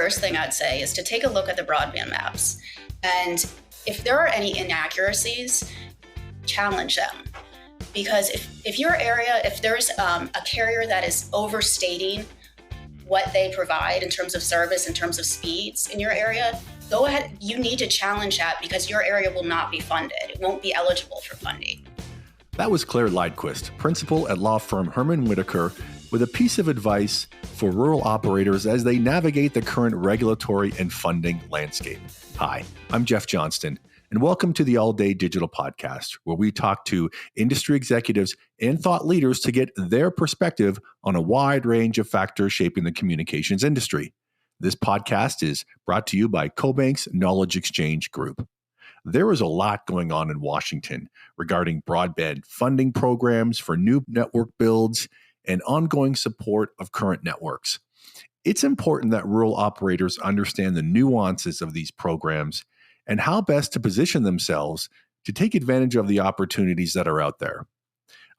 first thing I'd say is to take a look at the broadband maps. And if there are any inaccuracies, challenge them. Because if your area, if there's a carrier that is overstating what they provide in terms of service, in terms of speeds in your area, go ahead. You need to challenge that because your area will not be funded. It won't be eligible for funding. That was Clare Liedquist, principal at law firm Herman Whiteaker, with a piece of advice for rural operators as they navigate the current regulatory and funding landscape. Hi, I'm Jeff Johnston, and welcome to the All Day Digital Podcast, where we talk to industry executives and thought leaders to get their perspective on a wide range of factors shaping the communications industry. This podcast is brought to you by CoBank's Knowledge Exchange Group. There is a lot going on in Washington regarding broadband funding programs for new network builds and ongoing support of current networks. It's important that rural operators understand the nuances of these programs and how best to position themselves to take advantage of the opportunities that are out there.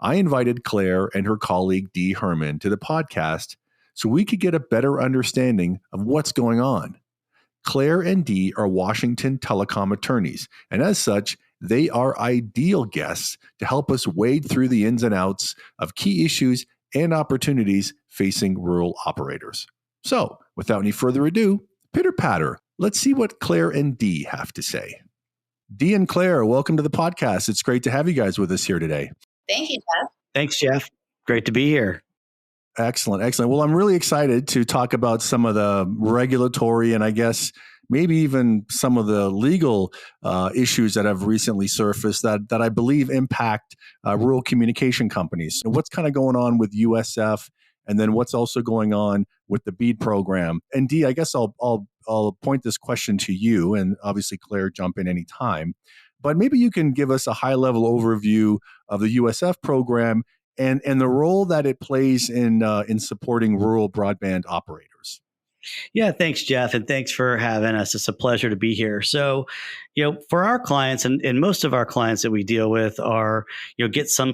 I invited Clare and her colleague Dee Herman to the podcast so we could get a better understanding of what's going on. Clare and Dee are Washington telecom attorneys, and as such, they are ideal guests to help us wade through the ins and outs of key issues and opportunities facing rural operators. So, without any further ado, pitter patter, let's see what Clare and Dee have to say. Dee and Clare, welcome to the podcast. It's great to have you guys with us here today. Thank you, Jeff. Thanks, Jeff. Great to be here. Excellent, excellent. Well, I'm really excited to talk about some of the regulatory and I guess maybe even some of the legal issues that have recently surfaced that I believe impact rural communication companies. So what's kind of going on with USF, and then what's also going on with the BEAD program? And Dee, I guess I'll point this question to you, and obviously Clare, jump in any time. But maybe you can give us a high-level overview of the USF program and the role that it plays in supporting rural broadband operators. Yeah, thanks, Jeff, and thanks for having us. It's a pleasure to be here. So, for our clients, and most of our clients that we deal with are, get some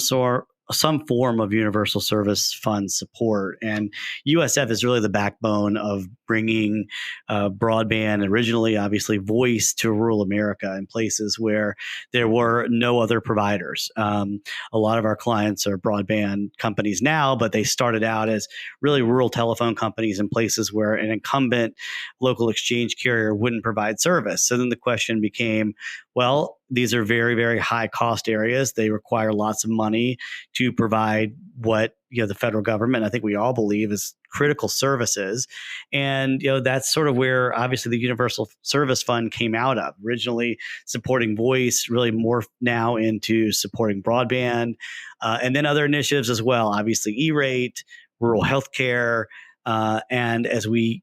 form of universal service fund support. And USF is really the backbone of bringing broadband, originally, obviously, voice to rural America in places where there were no other providers. A lot of our clients are broadband companies now, but they started out as really rural telephone companies in places where an incumbent local exchange carrier wouldn't provide service. So then the question became, well, these are very, very high cost areas. They require lots of money to provide what the federal government, I think we all believe, is critical services. And that's sort of where obviously the Universal Service Fund came out of. Originally supporting voice, really morphed now into supporting broadband, and then other initiatives as well. Obviously, E-rate, rural healthcare, and as we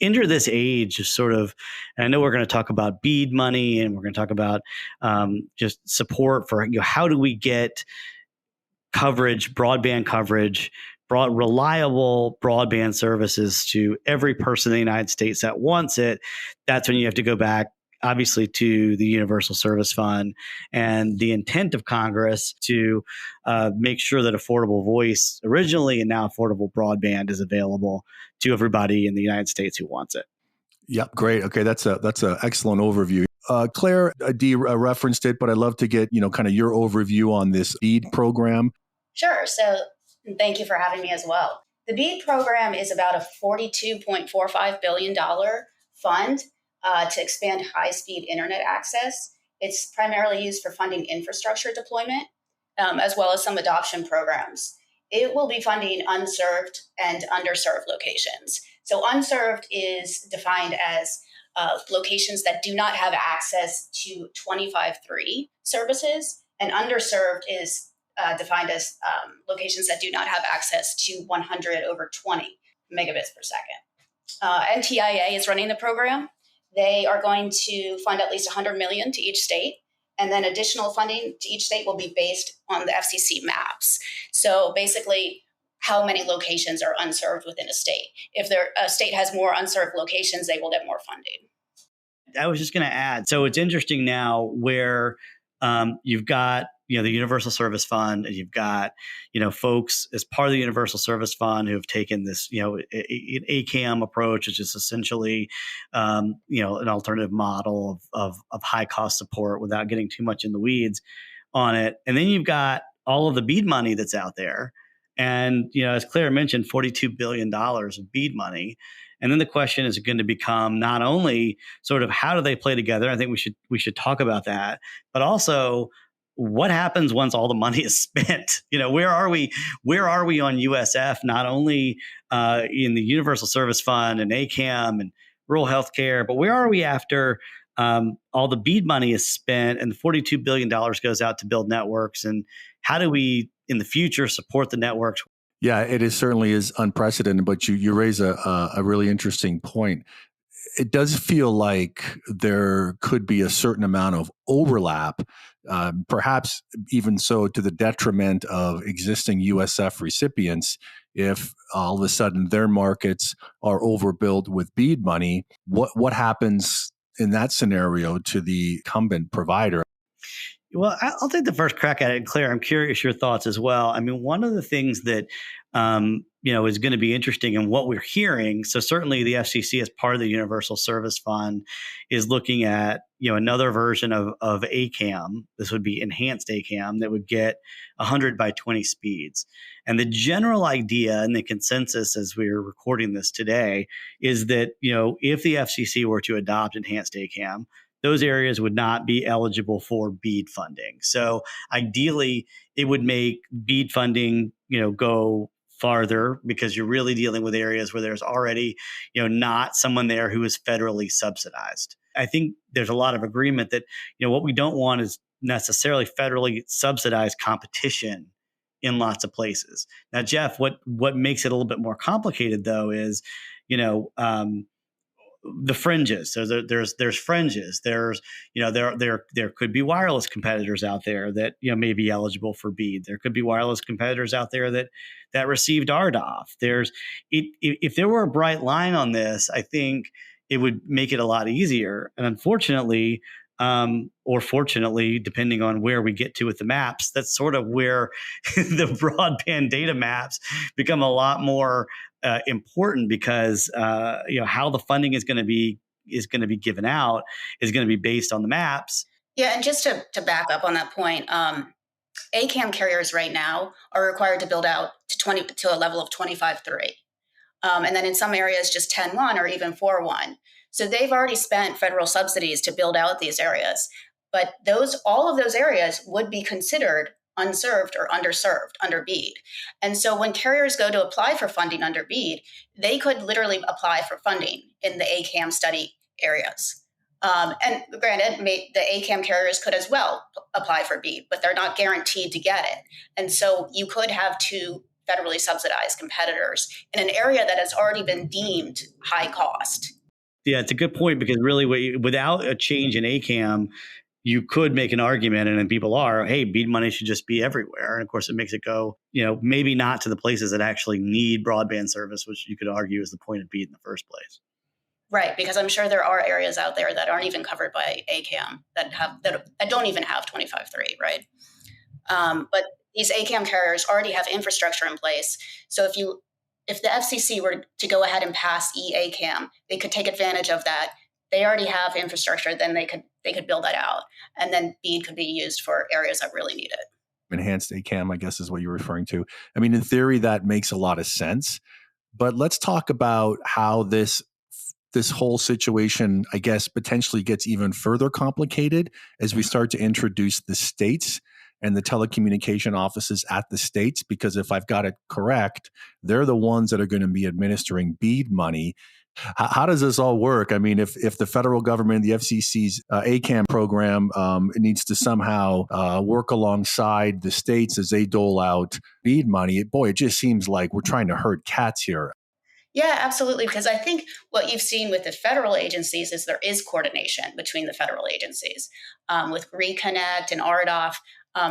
enter this age of sort of, and I know we're going to talk about BEAD money, and we're going to talk about just support for how do we get coverage, broadband coverage, reliable broadband services to every person in the United States that wants it. That's when you have to go back, obviously, to the Universal Service Fund and the intent of Congress to make sure that affordable voice originally and now affordable broadband is available to everybody in the United States who wants it. Yep, great. Okay, that's an excellent overview. Clare, Dee referenced it, but I'd love to get kind of your overview on this BEAD program. Sure. So thank you for having me as well. The BEAD program is about a $42.45 billion fund to expand high-speed internet access. It's primarily used for funding infrastructure deployment, as well as some adoption programs. It will be funding unserved and underserved locations. So unserved is defined as locations that do not have access to 25/3 services, and underserved is defined as locations that do not have access to 100/20 megabits per second. NTIA is running the program. They are going to fund at least $100 million to each state, and then additional funding to each state will be based on the FCC maps. So basically, how many locations are unserved within a state? If a state has more unserved locations, they will get more funding. I was just going to add, so it's interesting now where you've got the Universal Service Fund, and you've got, folks as part of the Universal Service Fund who have taken this, an ACAM approach, which is essentially, an alternative model of high cost support without getting too much in the weeds on it. And then you've got all of the BEAD money that's out there. And, as Claire mentioned, $42 billion of BEAD money. And then the question is going to become not only sort of how do they play together? I think we should talk about that, but also what happens once all the money is spent? Where are we on USF? Not only in the Universal Service Fund and ACAM and rural healthcare, but where are we after all the BEAD money is spent and the $42 billion goes out to build networks? And how do we in the future support the networks? Yeah, it certainly is unprecedented, but you raise a really interesting point. It does feel like there could be a certain amount of overlap, perhaps even so to the detriment of existing USF recipients. If all of a sudden their markets are overbuilt with BEAD money, what happens in that scenario to the incumbent provider? Well, I'll take the first crack at it. Claire, I'm curious your thoughts as well. I mean, one of the things that, is going to be interesting in what we're hearing. So certainly the FCC as part of the Universal Service Fund is looking at, another version of ACAM. This would be enhanced ACAM that would get 100 by 20 speeds. And the general idea and the consensus as we're recording this today is that, if the FCC were to adopt enhanced ACAM, those areas would not be eligible for BEAD funding. So ideally, it would make BEAD funding, go farther because you're really dealing with areas where there's already, not someone there who is federally subsidized. I think there's a lot of agreement that, what we don't want is necessarily federally subsidized competition in lots of places. Now, Jeff, what makes it a little bit more complicated though is, the fringes. So there's fringes. There's there could be wireless competitors out there that may be eligible for BEAD. There could be wireless competitors out there that received RDOF. If there were a bright line on this, I think it would make it a lot easier. And unfortunately, or fortunately, depending on where we get to with the maps, that's sort of where the broadband data maps become a lot more important because how the funding is going to be given out is going to be based on the maps. Yeah, and just to back up on that point, ACAM carriers right now are required to build out to a level of 25.3. And then in some areas, just 10.1 or even 4.1. So they've already spent federal subsidies to build out these areas. But all of those areas would be considered unserved or underserved under BEAD. And so when carriers go to apply for funding under BEAD, they could literally apply for funding in the ACAM study areas. And granted, the ACAM carriers could as well apply for BEAD, but they're not guaranteed to get it. And so you could have two federally subsidized competitors in an area that has already been deemed high cost. Yeah, it's a good point because really without a change in ACAM, you could make an argument, and then people are, hey, BEAD money should just be everywhere. And of course, it makes it go, maybe not to the places that actually need broadband service, which you could argue is the point of BEAD in the first place. Right, because I'm sure there are areas out there that aren't even covered by ACAM that don't even have 25.3, right? But these ACAM carriers already have infrastructure in place. So if the FCC were to go ahead and pass eACAM, they could take advantage of that. They already have infrastructure, then they could build that out. And then BEAD could be used for areas that really need it. Enhanced ACAM, I guess, is what you're referring to. I mean, in theory, that makes a lot of sense. But let's talk about how this whole situation, I guess, potentially gets even further complicated as we start to introduce the states and the telecommunication offices at the states, because if I've got it correct, they're the ones that are going to be administering BEAD money. How does this all work? I mean, if the federal government, the FCC's ACAM program needs to somehow work alongside the states as they dole out BEAD money, it just seems like we're trying to herd cats here. Yeah, absolutely. Because I think what you've seen with the federal agencies is there is coordination between the federal agencies with Reconnect and RDOF.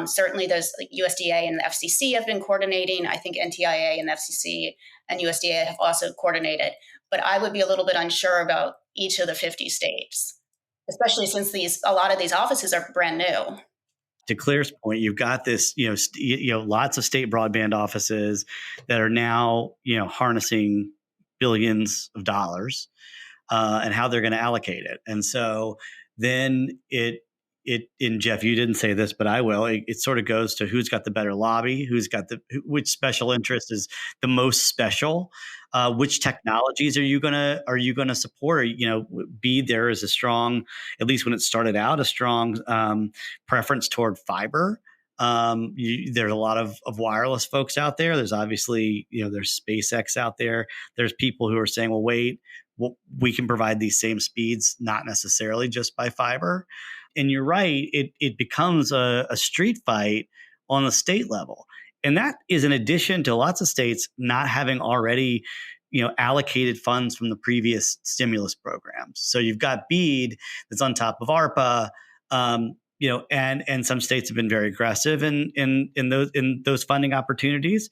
Certainly, those like USDA and the FCC have been coordinating. I think NTIA and the FCC and USDA have also coordinated. But I would be a little bit unsure about each of the 50 states, especially since a lot of these offices are brand new. to Claire's point, you've got this, lots of state broadband offices that are now, harnessing billions of dollars, and how they're going to allocate it. And so then and Jeff, you didn't say this, but I will. It sort of goes to who's got the better lobby, which special interest is the most special, which technologies are you gonna support? BEAD there is a strong, at least when it started out, a strong preference toward fiber. There's a lot of wireless folks out there. There's obviously, there's SpaceX out there. There's people who are saying, well, wait, we can provide these same speeds, not necessarily just by fiber. And you're right, it becomes a street fight on the state level. And that is in addition to lots of states not having already, allocated funds from the previous stimulus programs. So you've got BEAD that's on top of ARPA, and some states have been very aggressive in those funding opportunities,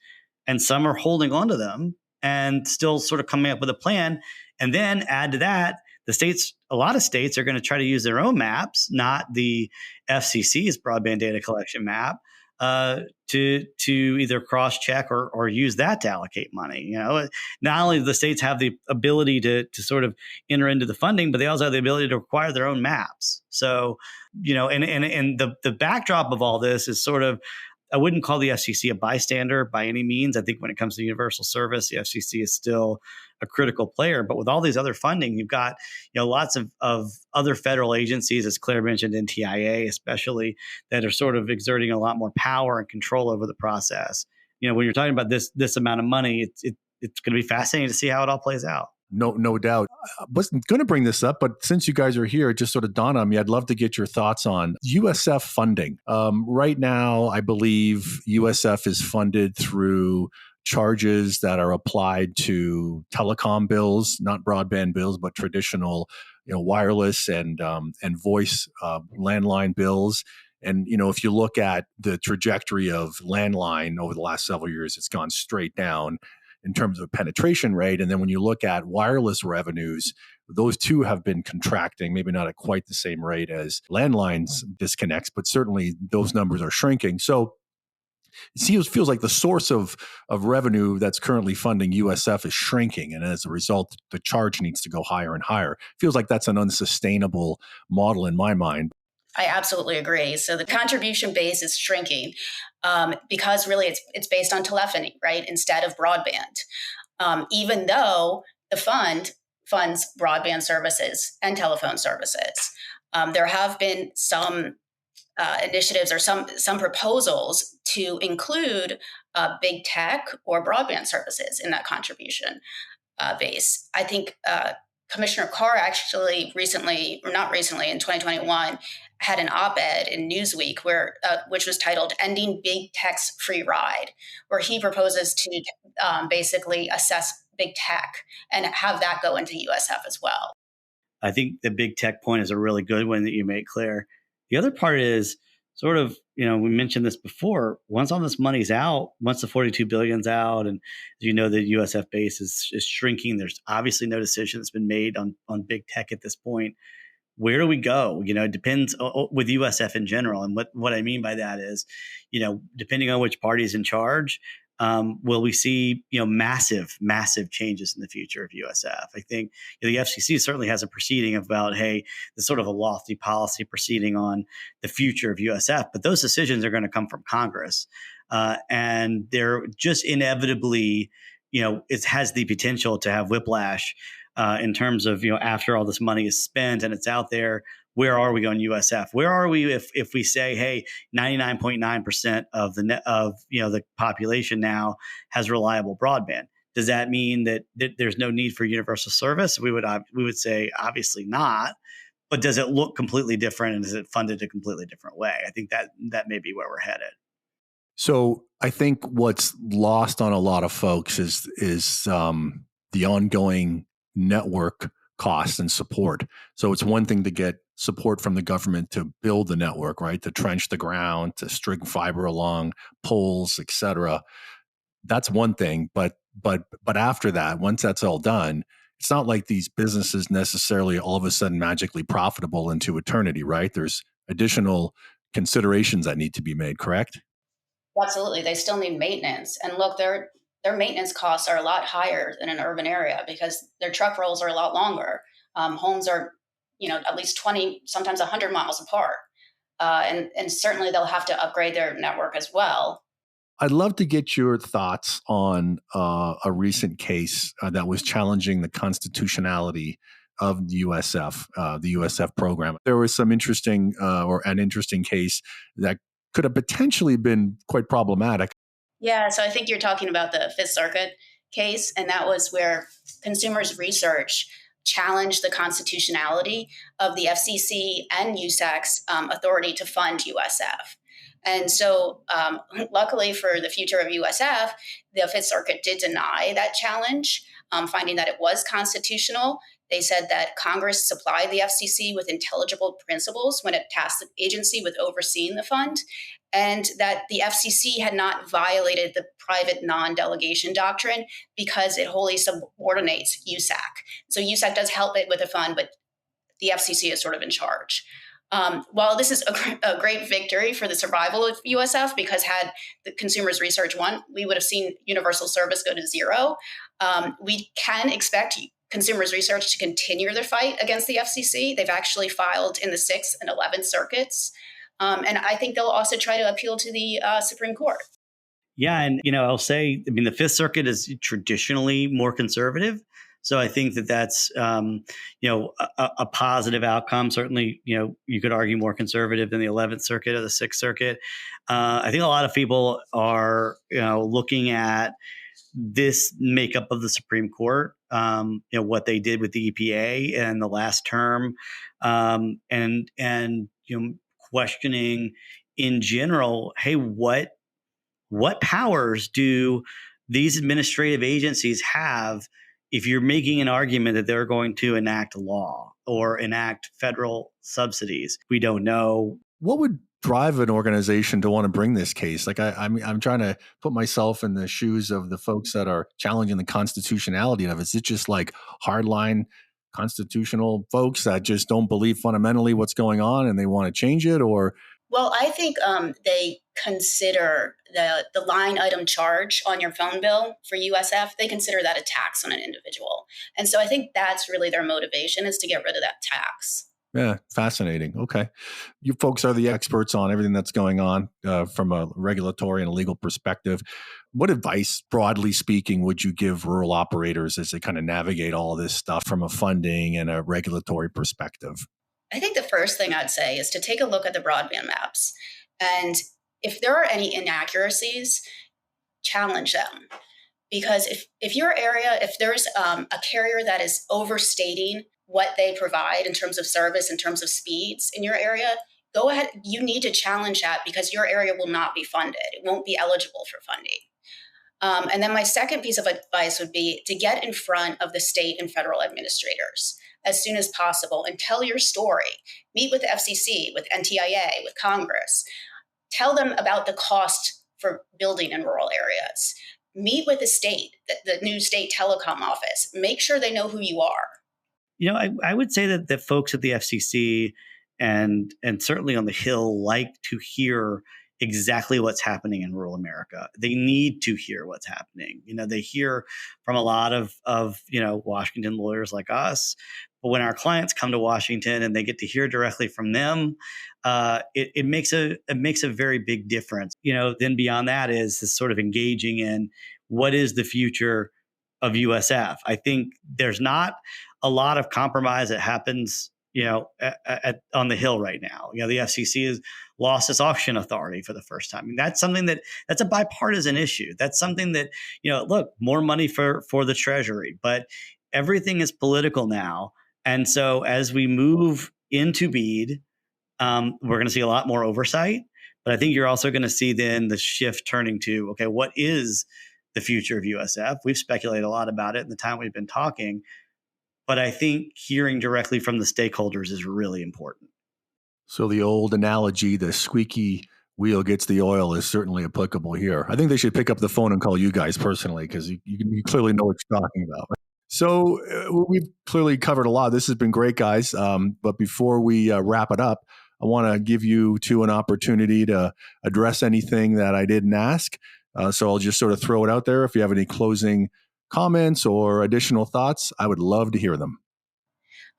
and some are holding on to them and still sort of coming up with a plan. And then add to that, a lot of states are going to try to use their own maps, not the FCC's broadband data collection map, to either cross-check or use that to allocate money. Not only do the states have the ability to sort of enter into the funding, but they also have the ability to acquire their own maps. So, and the backdrop of all this is sort of, I wouldn't call the FCC a bystander by any means. I think when it comes to universal service, the FCC is still a critical player. But with all these other funding, you've got lots of other federal agencies, as Claire mentioned, NTIA especially, that are sort of exerting a lot more power and control over the process. When you're talking about this amount of money, it's going to be fascinating to see how it all plays out. No doubt. I wasn't going to bring this up, but since you guys are here, it just sort of dawned on me. I'd love to get your thoughts on USF funding. Right now, I believe USF is funded through charges that are applied to telecom bills, not broadband bills, but traditional, wireless and voice landline bills. And, if you look at the trajectory of landline over the last several years, it's gone straight down in terms of penetration rate. And then when you look at wireless revenues, those two have been contracting, maybe not at quite the same rate as landlines disconnects, but certainly those numbers are shrinking. So it feels like the source of revenue that's currently funding USF is shrinking. And as a result, the charge needs to go higher and higher. Feels like that's an unsustainable model in my mind. I absolutely agree. So the contribution base is shrinking because really it's based on telephony, right, instead of broadband. Even though the fund funds broadband services and telephone services, there have been some initiatives or some proposals to include big tech or broadband services in that contribution base. I think Commissioner Carr actually recently, or not recently, in 2021, had an op-ed in Newsweek which was titled "Ending Big Tech's Free Ride," where he proposes to basically assess big tech and have that go into USF as well. I think the big tech point is a really good one that you make, Claire. The other part is sort of, we mentioned this before, once all this money's out, once the $42 billion's out, and the USF base is shrinking, there's obviously no decision that's been made on big tech at this point. Where do we go? It depends with USF in general. And what I mean by that is, depending on which party is in charge, will we see, massive changes in the future of USF? I think the FCC certainly has a proceeding about, hey, there's sort of a lofty policy proceeding on the future of USF, but those decisions are going to come from Congress. And they're just inevitably, it has the potential to have whiplash in terms of, after all this money is spent and it's out there, where are we on USF? Where are we if we say, hey, 99.9% of the population now has reliable broadband? Does that mean that there's no need for universal service? We would say obviously not. But does it look completely different, and is it funded a completely different way? I think that may be where we're headed. So I think what's lost on a lot of folks is the ongoing network costs and support. So it's one thing to get support from the government to build the network, right? To trench the ground, to string fiber along poles, et cetera. That's one thing. But after that, once that's all done, it's not like these businesses necessarily all of a sudden magically profitable into eternity, right? There's additional considerations that need to be made, correct? Absolutely. They still need maintenance. And look, their maintenance costs are a lot higher than an urban area because their truck rolls are a lot longer. Homes are, at least 20, sometimes 100 miles apart. And certainly they'll have to upgrade their network as well. I'd love to get your thoughts on a recent case that was challenging the constitutionality of the USF program. There was some interesting an interesting case that could have potentially been quite problematic. Yeah, so I think you're talking about the Fifth Circuit case, and that was where Consumers Research challenged the constitutionality of the FCC and USAC's authority to fund USF. And so, luckily for the future of USF, the Fifth Circuit did deny that challenge, finding that it was constitutional. They said that Congress supplied the FCC with intelligible principles when it tasked the agency with overseeing the fund, and that the FCC had not violated the private non-delegation doctrine because it wholly subordinates USAC. So USAC does help it with a fund, but the FCC is sort of in charge. While this is a great victory for the survival of USF, because had the Consumers Research won, we would have seen universal service go to zero. We can expect Consumers Research to continue their fight against the FCC. They've actually filed in the 6th and 11th circuits. And I think they'll also try to appeal to the Supreme Court. Yeah. And, I'll say, the Fifth Circuit is traditionally more conservative. So I think that that's, a positive outcome. Certainly, you could argue more conservative than the 11th Circuit or the 6th Circuit. I think a lot of people are, looking at this makeup of the Supreme Court, what they did with the EPA and the last term, and questioning in general, hey, what powers do these administrative agencies have if you're making an argument that they're going to enact law or enact federal subsidies? We don't know. What would drive an organization to want to bring this case? Like I'm trying to put myself in the shoes of the folks that are challenging the constitutionality of it. Is it just like hardline constitutional folks that just don't believe fundamentally what's going on and they want to change it? Or well, I think they consider the line item charge on your phone bill for USF, they consider that a tax on an individual. And so I think that's really their motivation, is to get rid of that tax. Yeah, fascinating. Okay. You folks are the experts on everything that's going on from a regulatory and a legal perspective. What advice, broadly speaking, would you give rural operators as they kind of navigate all this stuff from a funding and a regulatory perspective? I think the first thing I'd say is to take a look at the broadband maps. And if there are any inaccuracies, challenge them. Because if your area, if there's a carrier that is overstating what they provide in terms of service, in terms of speeds in your area, go ahead. You need to challenge that, because your area will not be funded. It won't be eligible for funding. And then my second piece of advice would be to get in front of the state and federal administrators as soon as possible and tell your story. Meet with the FCC, with NTIA, with Congress. Tell them about the cost for building in rural areas. Meet with the state, the new state telecom office. Make sure they know who you are. I would say that the folks at the FCC and certainly on the Hill like to hear exactly what's happening in rural America. They need to hear what's happening. They hear from a lot of Washington lawyers like us. But when our clients come to Washington and they get to hear directly from them, it makes a very big difference. Then beyond that is this sort of engaging in what is the future of USF. I think there's not a lot of compromise that happens, on the Hill right now. The FCC has lost its auction authority for the first time. I mean, that's something that's a bipartisan issue. That's something that, look, more money for the Treasury, but everything is political now. And so as we move into BEAD, we're going to see a lot more oversight. But I think you're also going to see then the shift turning to, okay, what is the future of USF? We've speculated a lot about it in the time we've been talking. But I think hearing directly from the stakeholders is really important. So the old analogy, the squeaky wheel gets the oil, is certainly applicable here. I think they should pick up the phone and call you guys personally, because you clearly know what you're talking about. So we've clearly covered a lot. This has been great, guys. But before we wrap it up, I want to give you two an opportunity to address anything that I didn't ask. So I'll just sort of throw it out there. If you have any closing comments or additional thoughts, I would love to hear them.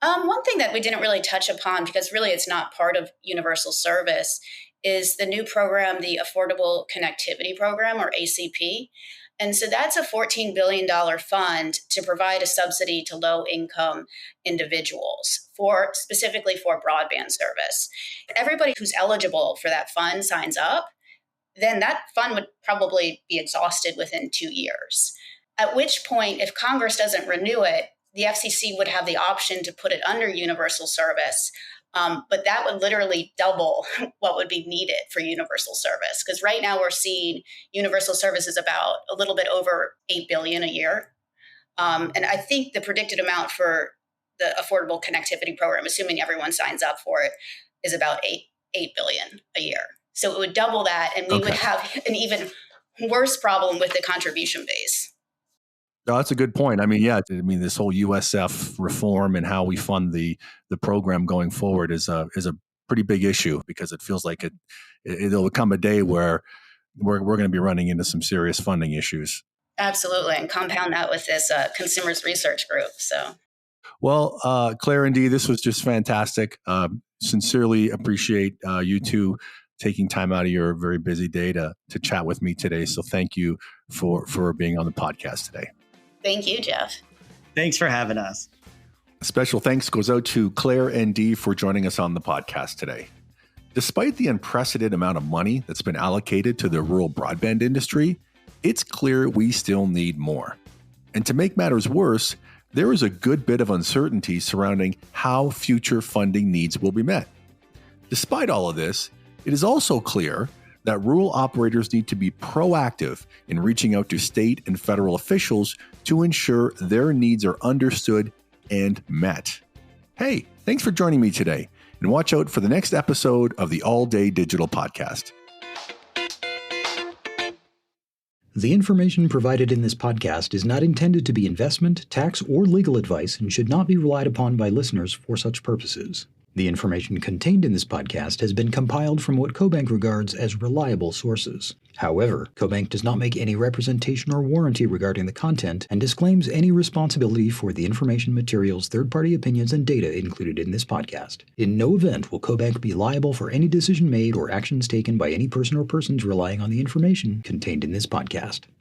One thing that we didn't really touch upon, because really it's not part of universal service, is the new program, the Affordable Connectivity Program, or ACP. And so that's a $14 billion fund to provide a subsidy to low-income individuals, specifically for broadband service. Everybody who's eligible for that fund signs up, then that fund would probably be exhausted within 2 years. At which point, if Congress doesn't renew it, the FCC would have the option to put it under universal service. But that would literally double what would be needed for universal service. Because right now we're seeing universal service is about a little bit over $8 billion a year. And I think the predicted amount for the Affordable Connectivity Program, assuming everyone signs up for it, is about $8 billion a year. So it would double that, and we would have an even worse problem with the contribution base. No, that's a good point. I mean, this whole USF reform and how we fund the program going forward is a pretty big issue, because it feels like it'll come a day where we're going to be running into some serious funding issues. Absolutely, and compound that with this consumers research group. So, well, Clare and Dee, this was just fantastic. Sincerely appreciate you two taking time out of your very busy day to chat with me today. So thank you for being on the podcast today. Thank you, Jeff. Thanks for having us. A special thanks goes out to Clare and Dee for joining us on the podcast today. Despite the unprecedented amount of money that's been allocated to the rural broadband industry, it's clear we still need more. And to make matters worse, there is a good bit of uncertainty surrounding how future funding needs will be met. Despite all of this, it is also clear that rural operators need to be proactive in reaching out to state and federal officials to ensure their needs are understood and met. Hey, thanks for joining me today, and watch out for the next episode of the All Day Digital Podcast. The information provided in this podcast is not intended to be investment, tax, or legal advice and should not be relied upon by listeners for such purposes. The information contained in this podcast has been compiled from what CoBank regards as reliable sources. However, CoBank does not make any representation or warranty regarding the content and disclaims any responsibility for the information, materials, third-party opinions, and data included in this podcast. In no event will CoBank be liable for any decision made or actions taken by any person or persons relying on the information contained in this podcast.